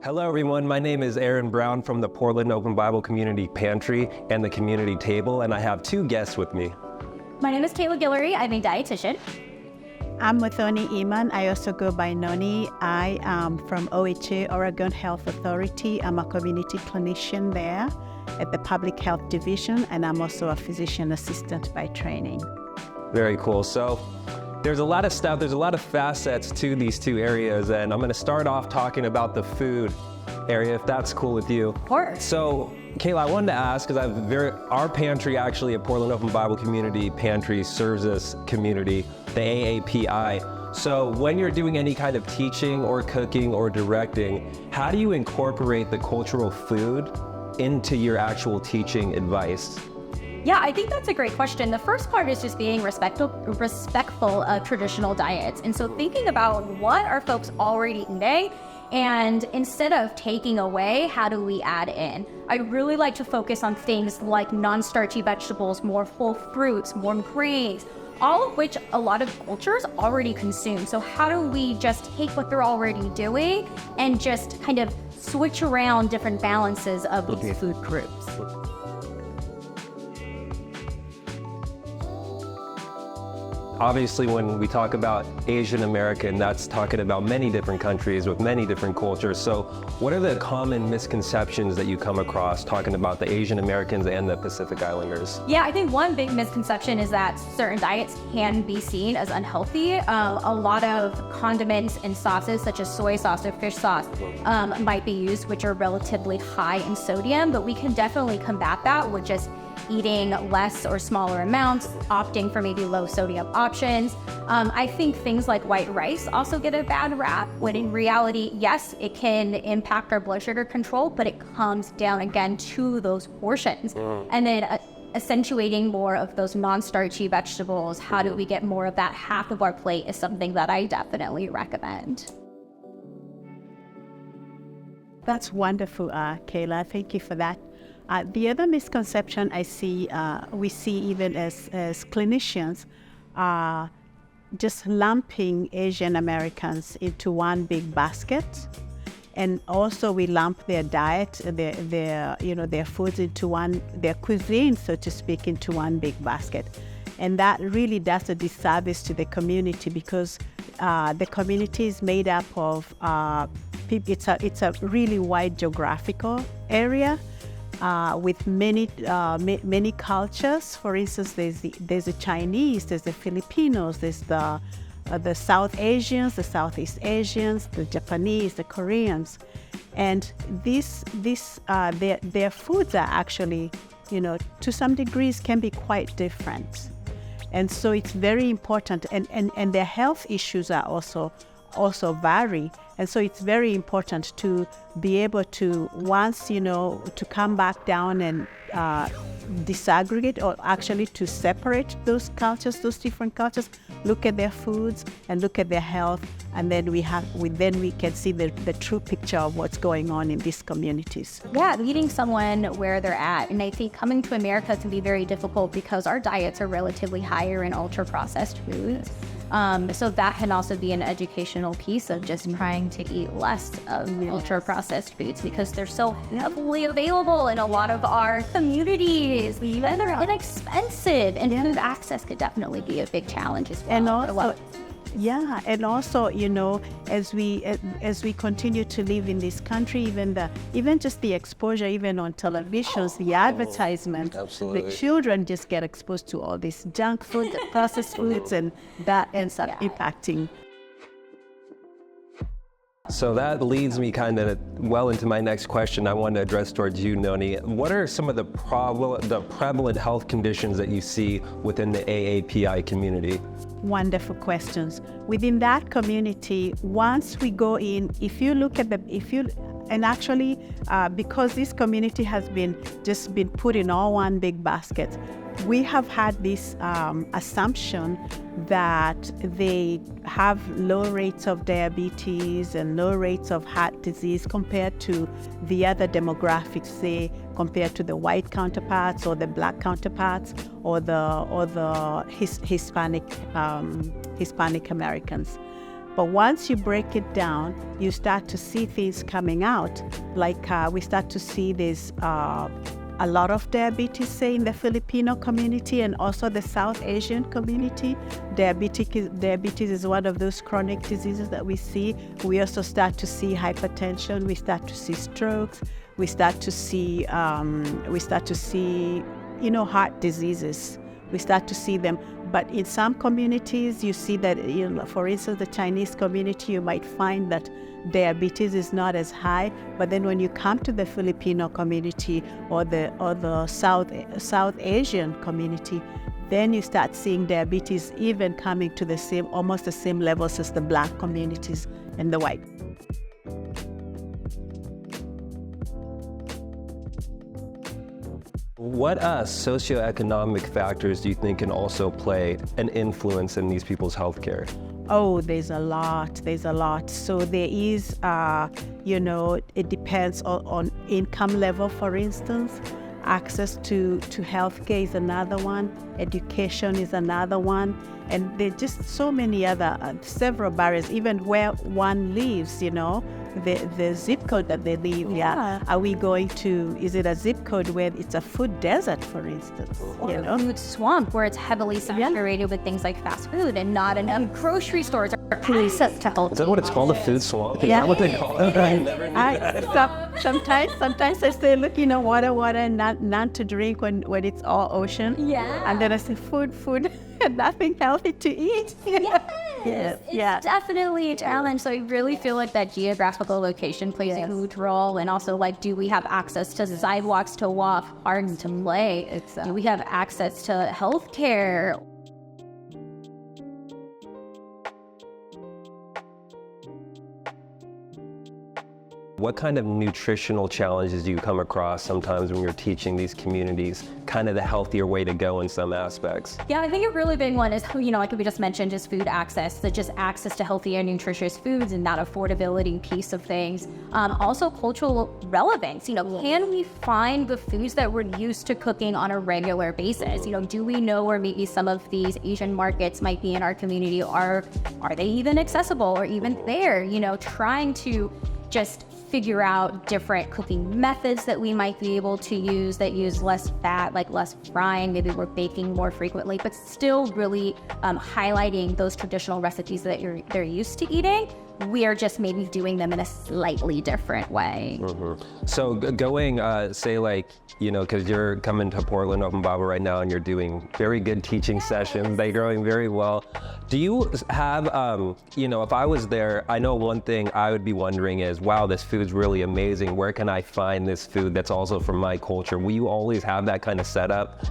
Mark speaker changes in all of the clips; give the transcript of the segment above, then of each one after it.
Speaker 1: Hello everyone, my name is Aaron Brown from the Portland Open Bible Community Pantry and the Community Table, and I have two guests with me.
Speaker 2: My name is Kayla Guillory. I'm a dietitian.
Speaker 3: I'm Muthoni Ehmann. I also go by Noni. I am from OHA, Oregon Health Authority. I'm a community clinician there at the Public Health Division, and I'm also a physician assistant by training.
Speaker 1: Very cool. So there's a lot of stuff, there's a lot of facets to these two areas, and I'm going to start off talking about the food area, if that's cool with you.
Speaker 2: Of course.
Speaker 1: So, Kayla, I wanted to ask, because our pantry actually at Portland Open Bible Community Pantry serves this community, the AAPI. So when you're doing any kind of teaching or cooking or directing, how do you incorporate the cultural food into your actual teaching advice?
Speaker 2: Yeah, I think that's a great question. The first part is just being respectful of traditional diets. And so thinking about what are folks already eating today, and instead of taking away, how do we add in? I really like to focus on things like non-starchy vegetables, more full fruits, more grains, all of which a lot of cultures already consume. So how do we just take what they're already doing and just kind of switch around different balances of these food groups?
Speaker 1: Obviously, when we talk about Asian American, that's talking about many different countries with many different cultures. So what are the common misconceptions that you come across talking about the Asian Americans and the Pacific Islanders?
Speaker 2: Yeah, I think one big misconception is that certain diets can be seen as unhealthy. A lot of condiments and sauces, such as soy sauce or fish sauce, might be used, which are relatively high in sodium, but we can definitely combat that with just eating less or smaller amounts, opting for maybe low sodium options. I think things like white rice also get a bad rap, when in reality, yes, it can impact our blood sugar control, but it comes down again to those portions. And then accentuating more of those non-starchy vegetables, how do we get more of that half of our plate, is something that I definitely recommend.
Speaker 3: That's wonderful, Kayla. Thank you for that. The other misconception I see, we see even as clinicians, just lumping Asian Americans into one big basket, and also we lump their diet, their foods into one, their cuisine, so to speak, into one big basket, and that really does a disservice to the community, because the community is made up of it's a really wide geographical area. With many cultures. For instance, there's the Chinese, there's the Filipinos, there's the South Asians, the Southeast Asians, the Japanese, the Koreans, and their foods are actually, to some degrees can be quite different, and so it's very important, and their health issues are also vary. And so it's very important to be able to, once, to come back down and disaggregate, or actually to separate those cultures, those different cultures, look at their foods and look at their health, and then we can see the true picture of what's going on in these communities.
Speaker 2: Yeah, meeting someone where they're at. And I think coming to America can be very difficult because our diets are relatively higher in ultra-processed foods. So that can also be an educational piece of just trying to eat less of ultra-processed foods, because they're so heavily available in a lot of our communities. And they're inexpensive, and food access could definitely be a big challenge as well.
Speaker 3: And also, as we continue to live in this country, even just the exposure, even on televisions, the advertisement, the children just get exposed to all this junk food, processed foods, and that ends up impacting.
Speaker 1: So that leads me kind of well into my next question I wanted to address towards you, Noni. What are some of the prevalent health conditions that you see within the AAPI community?
Speaker 3: Wonderful questions. Within that community, once we go in, because this community has been put in all one big basket, we have had this assumption that they have low rates of diabetes and low rates of heart disease compared to the other demographics, say compared to the white counterparts or the black counterparts or the Hispanic Americans. But once you break it down, you start to see things coming out. Like we start to see this a lot of diabetes, say, in the Filipino community and also the South Asian community. Diabetes is one of those chronic diseases that we see. We also start to see hypertension. We start to see strokes. We start to see, heart diseases. We start to see them. But in some communities, you see that, for instance, the Chinese community, you might find that diabetes is not as high. But then when you come to the Filipino community or the South Asian community, then you start seeing diabetes even coming to almost the same levels as the Black communities and the white.
Speaker 1: What socioeconomic factors do you think can also play an influence in these people's healthcare?
Speaker 3: Oh, there's a lot. So there is, it depends on income level, for instance. Access to healthcare is another one. Education is another one. And there are just so many other, several barriers, even where one lives, the zip code that they live. Yeah. Are we going to, is it a zip code where it's a food desert, for instance?
Speaker 2: Or a food swamp where it's heavily saturated with things like fast food and not enough grocery stores or access to health.
Speaker 1: Is that what it's called, a food swamp? Is
Speaker 3: Yeah.
Speaker 1: that what they call it? I never knew that.
Speaker 3: Sometimes I say, look, water, none to drink when it's all ocean.
Speaker 2: Yeah.
Speaker 3: And then I say food, and nothing healthy to eat.
Speaker 2: Yes. It's definitely a challenge. So I really feel like that geographical location plays a huge role. And also, do we have access to sidewalks to walk, parks to play? Do we have access to healthcare?
Speaker 1: What kind of nutritional challenges do you come across sometimes when you're teaching these communities kind of the healthier way to go in some aspects?
Speaker 2: Yeah, I think a really big one is, like we just mentioned, just food access, so just access to healthy and nutritious foods and that affordability piece of things. Also cultural relevance, can we find the foods that we're used to cooking on a regular basis? Do we know where maybe some of these Asian markets might be in our community? Are they even accessible or even there? Trying to just figure out different cooking methods that we might be able to use that use less fat, like less frying, maybe we're baking more frequently, but still really highlighting those traditional recipes that they're used to eating. We are just maybe doing them in a slightly different way.
Speaker 1: Mm-hmm. So going, because you're coming to Portland Open Bible right now and you're doing very good teaching sessions, they're going very well. Do you have, if I was there, I know one thing I would be wondering is, wow, this food's really amazing. Where can I find this food that's also from my culture? Will you always have that kind of setup?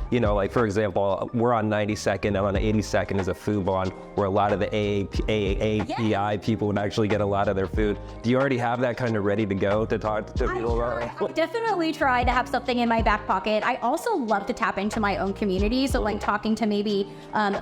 Speaker 1: For example, we're on 92nd and on 82nd is a food bond where a lot of the AAPI people would actually get a lot of their food. Do you already have that kind of ready to go to talk to people about?
Speaker 2: I definitely try to have something in my back pocket. I also love to tap into my own community. So talking to maybe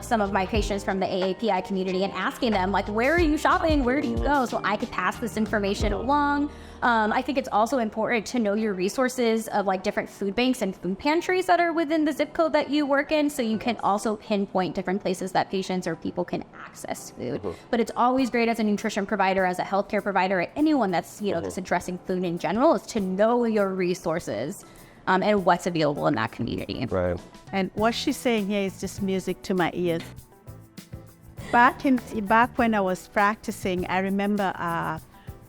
Speaker 2: some of my patients from the AAPI community and asking them, where are you shopping? Where do you go? So I could pass this information along. I think it's also important to know your resources of different food banks and food pantries that are within the zip code that you work in, so you can also pinpoint different places that patients or people can access food. But it's always great as a nutrition provider, as a healthcare provider, or anyone that's just addressing food in general, is to know your resources and what's available in that community.
Speaker 1: Right.
Speaker 3: And what she's saying here is just music to my ears. Back when I was practicing, I remember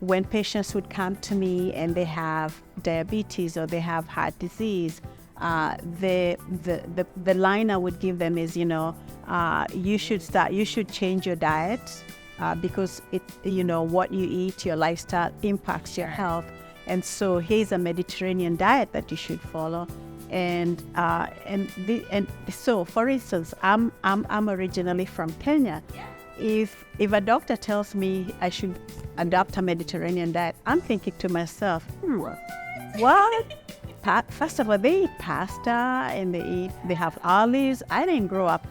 Speaker 3: when patients would come to me and they have diabetes or they have heart disease, the line I would give them is, you should change your diet because what you eat, your lifestyle impacts your health. And so here's a Mediterranean diet that you should follow. And so, for instance, I'm originally from Kenya. If a doctor tells me I should adopt a Mediterranean diet, I'm thinking to myself, what? First of all, they eat pasta and they have olives. I didn't grow up,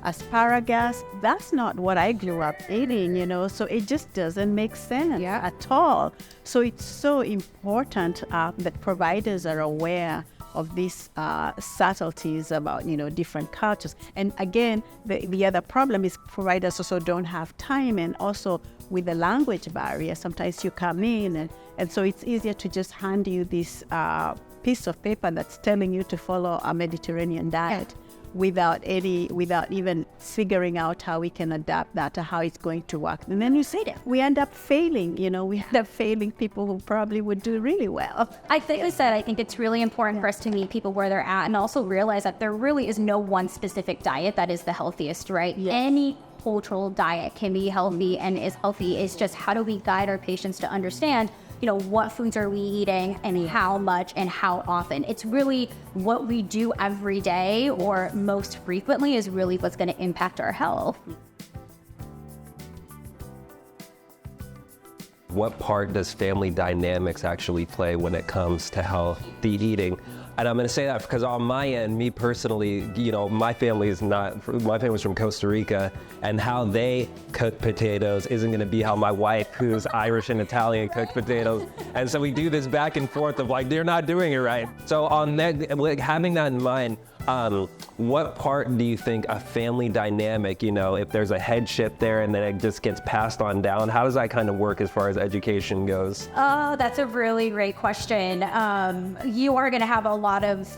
Speaker 3: asparagus. That's not what I grew up eating, so it just doesn't make sense at all. So it's so important that providers are aware of these subtleties about, different cultures. And again, the other problem is providers also don't have time, and also with the language barrier, sometimes you come in and so it's easier to just hand you this piece of paper that's telling you to follow a Mediterranean diet. Without even figuring out how we can adapt that to how it's going to work. And then we end up failing, we end up failing people who probably would do really well.
Speaker 2: I think it's really important for us to meet people where they're at and also realize that there really is no one specific diet that is the healthiest, right? Yes. Any cultural diet can be healthy and is healthy. It's just how do we guide our patients to understand what foods are we eating and how much and how often. It's really what we do every day or most frequently is really what's going to impact our health.
Speaker 1: What part does family dynamics actually play when it comes to healthy eating? And I'm going to say that because on my end, me personally, my family's from Costa Rica, and how they cook potatoes isn't going to be how my wife, who's Irish and Italian, cook potatoes. And so we do this back and forth of they're not doing it right. So on that, having that in mind, what part do you think a family dynamic, if there's a headship there and then it just gets passed on down, how does that kind of work as far as education goes?
Speaker 2: Oh, that's a really great question. You are going to have a lot of,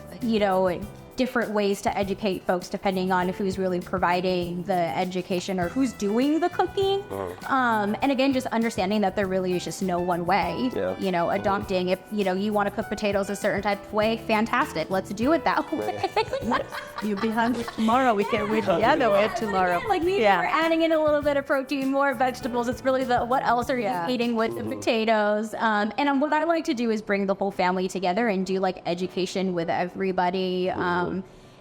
Speaker 2: different ways to educate folks depending on who's really providing the education or who's doing the cooking. And again, just understanding that there really is just no one way. Yeah. Adopting if you want to cook potatoes a certain type of way, fantastic. Let's do it that way.
Speaker 3: You'll be hungry tomorrow. We can read the other way tomorrow.
Speaker 2: Maybe we're adding in a little bit of protein, more vegetables. It's really what else are you eating with the potatoes? And what I like to do is bring the whole family together and do education with everybody.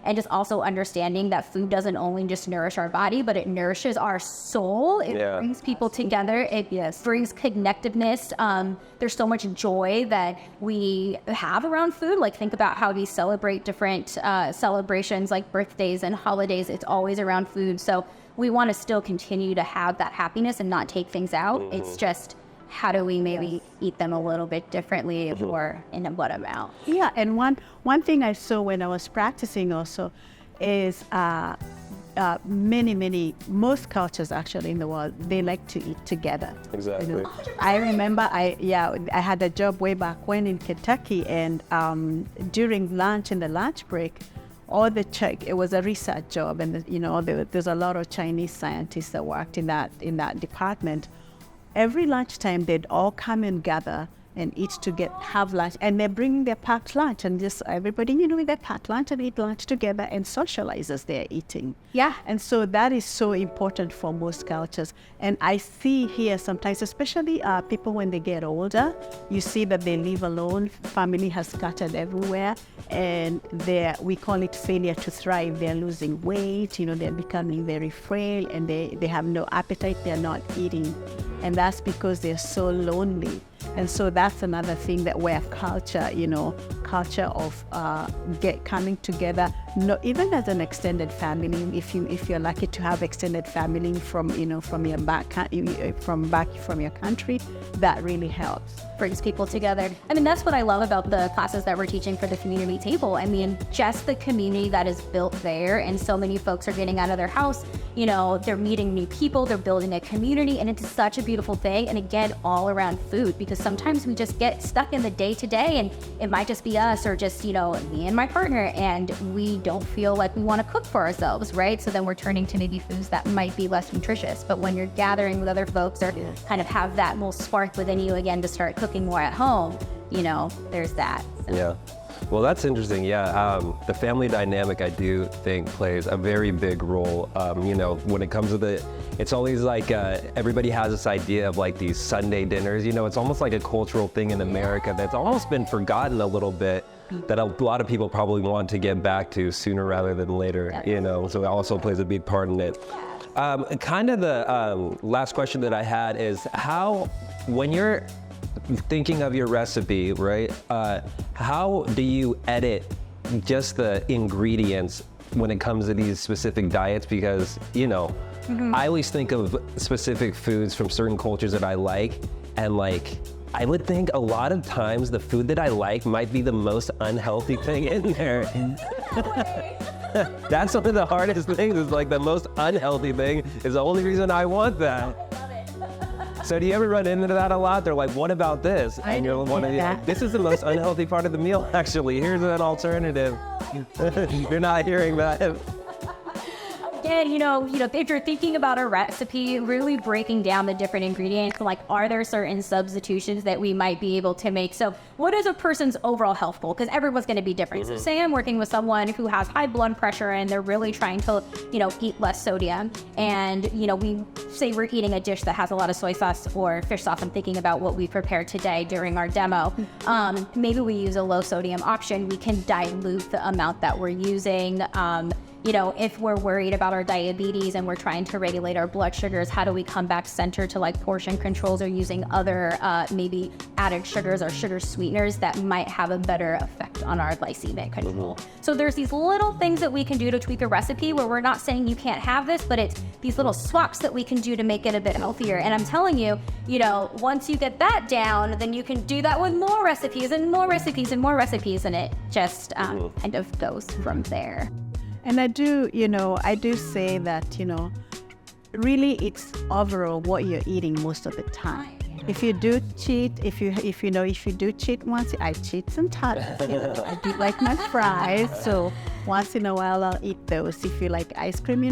Speaker 2: And just also understanding that food doesn't only just nourish our body, but it nourishes our soul. It brings people together. It brings connectiveness. There's so much joy that we have around food. Think about how we celebrate different celebrations like birthdays and holidays. It's always around food. So we want to still continue to have that happiness and not take things out. It's just how do we maybe eat them a little bit differently or in what amount?
Speaker 3: Yeah, and one thing I saw when I was practicing also is most cultures actually in the world, they like to eat together.
Speaker 1: Exactly.
Speaker 3: I remember I had a job way back when in Kentucky, and during lunch, in the lunch break, it was a research job, and there's a lot of Chinese scientists that worked in that department. Every lunchtime, they'd all come and gather and eat to have lunch, and they're bringing their packed lunch, and just everybody, with their packed lunch and eat lunch together and socialize as they're eating.
Speaker 2: Yeah.
Speaker 3: And so that is so important for most cultures. And I see here sometimes, especially people when they get older, you see that they live alone, family has scattered everywhere, and we call it failure to thrive. They're losing weight, they're becoming very frail, and they have no appetite, they're not eating. And that's because they're so lonely. And so that's another thing that where culture, culture of coming together, even as an extended family, if you're lucky to have extended family from your country, that really helps.
Speaker 2: Brings people together. That's what I love about the classes that we're teaching for the community table. Just the community that is built there, and so many folks are getting out of their house, they're meeting new people, they're building a community, and it's such a beautiful thing. And again, all around food, because sometimes we just get stuck in the day-to-day, and it might just be us or just, me and my partner, and we don't feel like we want to cook for ourselves, right? So then we're turning to maybe foods that might be less nutritious. But when you're gathering with other folks or kind of have that little spark within you again to start cooking more at home, there's that. So.
Speaker 1: Yeah. Well, that's interesting. Yeah. The family dynamic, I do think, plays a very big role. When it comes to it's always everybody has this idea of these Sunday dinners. It's almost like a cultural thing in America that's almost been forgotten a little bit, that a lot of people probably want to get back to sooner rather than later, so it also plays a big part in it. Kind of the last question that I had is when you're thinking of your recipe, right, how do you edit just the ingredients when it comes to these specific diets? Because, I always think of specific foods from certain cultures that I like, and I would think a lot of times the food that I like might be the most unhealthy thing in there. That's one of the hardest things, is like the most unhealthy thing is the only reason I want that. So do you ever run into that a lot? They're like, what about this? And you're like, this is the most unhealthy part of the meal, actually. Here's an alternative. You're not hearing that.
Speaker 2: Again, if you're thinking about a recipe, really breaking down the different ingredients, like, are there certain substitutions that we might be able to make? So what is a person's overall health goal? Because everyone's going to be different. So say I'm working with someone who has high blood pressure and they're really trying to, eat less sodium. And, we say we're eating a dish that has a lot of soy sauce or fish sauce. I'm thinking about what we prepared today during our demo. Maybe we use a low sodium option. We can dilute the amount that we're using. If we're worried about our diabetes and we're trying to regulate our blood sugars, how do we come back center to like portion controls or using other maybe added sugars or sugar sweeteners that might have a better effect on our glycemic control? So there's these little things that we can do to tweak a recipe where we're not saying you can't have this, but it's these little swaps that we can do to make it a bit healthier. And I'm telling you, once you get that down, then you can do that with more recipes and more recipes and more recipes, and it just kind of goes from there.
Speaker 3: And I do say that, really it's overall what you're eating most of the time. If you do cheat, if you do cheat once, I cheat sometimes. I do like my fries, so once in a while I'll eat those. If you like ice cream,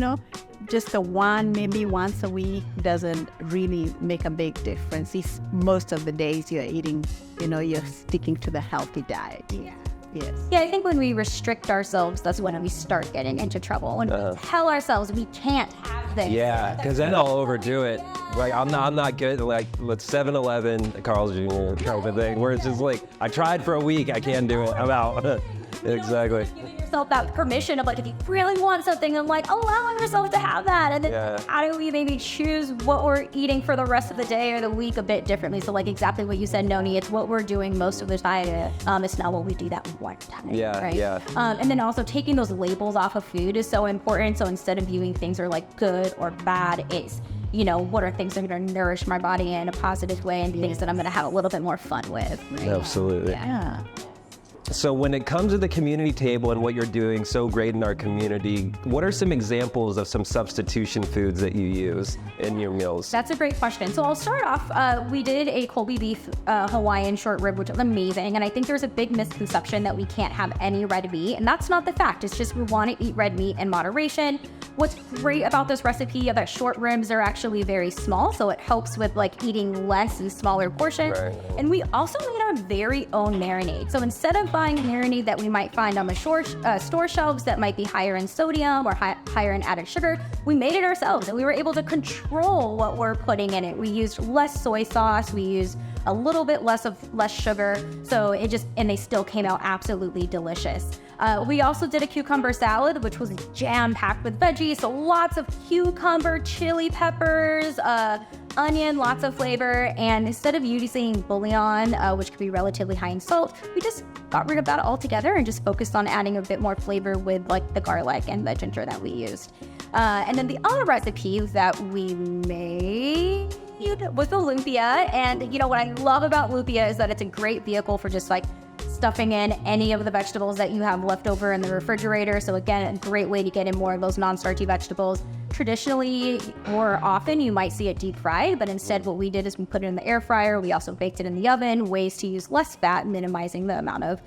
Speaker 3: just maybe once a week doesn't really make a big difference. It's most of the days you're eating, you're sticking to the healthy diet.
Speaker 2: Yeah.
Speaker 3: Yes.
Speaker 2: Yeah, I think when we restrict ourselves, that's when we start getting into trouble. When we tell ourselves we can't have this.
Speaker 1: Yeah, because then I'll overdo it. Like, I'm not good. Like, with 7-Eleven, Carl's Jr. kind of thing, where it's just like, I tried for a week, I can't do it, I'm out. Exactly.
Speaker 2: Giving yourself that permission of, like, if you really want something, and like allowing yourself to have that. And then how do we maybe choose what we're eating for the rest of the day or the week a bit differently? So like exactly what you said, Noni, it's what we're doing most of the time. It's not what we do that one time.
Speaker 1: Yeah,
Speaker 2: right?
Speaker 1: yeah.
Speaker 2: And then also taking those labels off of food is so important. So instead of viewing things are like good or bad, it's what are things that are going to nourish my body in a positive way and things that I'm going to have a little bit more fun with. Right?
Speaker 1: Absolutely.
Speaker 3: Yeah.
Speaker 1: So when it comes to the community table and what you're doing so great in our community, what are some examples of some substitution foods that you use in your meals?
Speaker 2: That's a great question. So I'll start off, we did a Colby beef Hawaiian short rib, which is amazing. And I think there's a big misconception that we can't have any red meat. And that's not the fact. It's just we want to eat red meat in moderation. What's great about this recipe is that short ribs are actually very small. So it helps with like eating less and smaller portions. Right. And we also made our very own marinade. So instead of buying marinade that we might find on the store shelves that might be higher in sodium or higher in added sugar, we made it ourselves and we were able to control what we're putting in it. We used less soy sauce, we used a little bit less sugar, so and they still came out absolutely delicious. We also did a cucumber salad, which was jam-packed with veggies, so lots of cucumber, chili peppers, onion, lots of flavor, and instead of using bouillon, which could be relatively high in salt, we just got rid of that altogether and just focused on adding a bit more flavor with like the garlic and the ginger that we used. And then the other recipe that we made was the lumpia, and what I love about lumpia is that it's a great vehicle for just like stuffing in any of the vegetables that you have left over in the refrigerator. So again, a great way to get in more of those non-starchy vegetables. Traditionally, or often, you might see it deep fried, but instead what we did is we put it in the air fryer. We also baked it in the oven, ways to use less fat, minimizing the amount of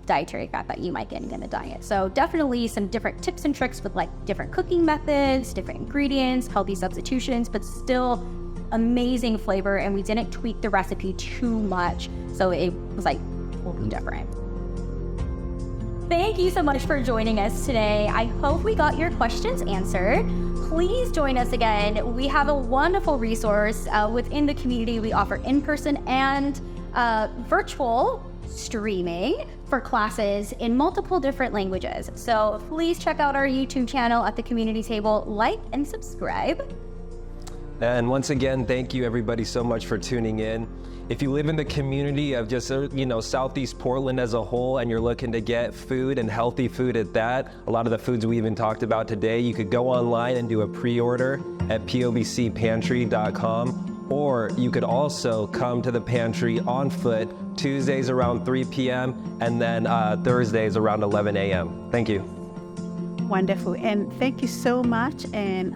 Speaker 2: dietary fat that you might get in a diet. So definitely some different tips and tricks with like different cooking methods, different ingredients, healthy substitutions, but still amazing flavor. And we didn't tweak the recipe too much, so it was like totally different. Thank you so much for joining us today. I hope we got your questions answered. Please join us again. We have a wonderful resource within the community. We offer in-person and virtual streaming for classes in multiple different languages. So please check out our YouTube channel at the community table, like and subscribe.
Speaker 1: And once again, thank you everybody so much for tuning in. If you live in the community of just, Southeast Portland as a whole, and you're looking to get food and healthy food at that, a lot of the foods we even talked about today, you could go online and do a pre-order at POBCpantry.com. or you could also come to the pantry on foot Tuesdays around 3 p.m. and then Thursdays around 11 a.m. Thank you.
Speaker 3: Wonderful, and thank you so much. And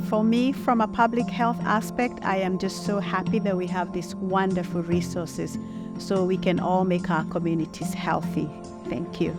Speaker 3: for me, from a public health aspect, I am just so happy that we have these wonderful resources so we can all make our communities healthy. Thank you.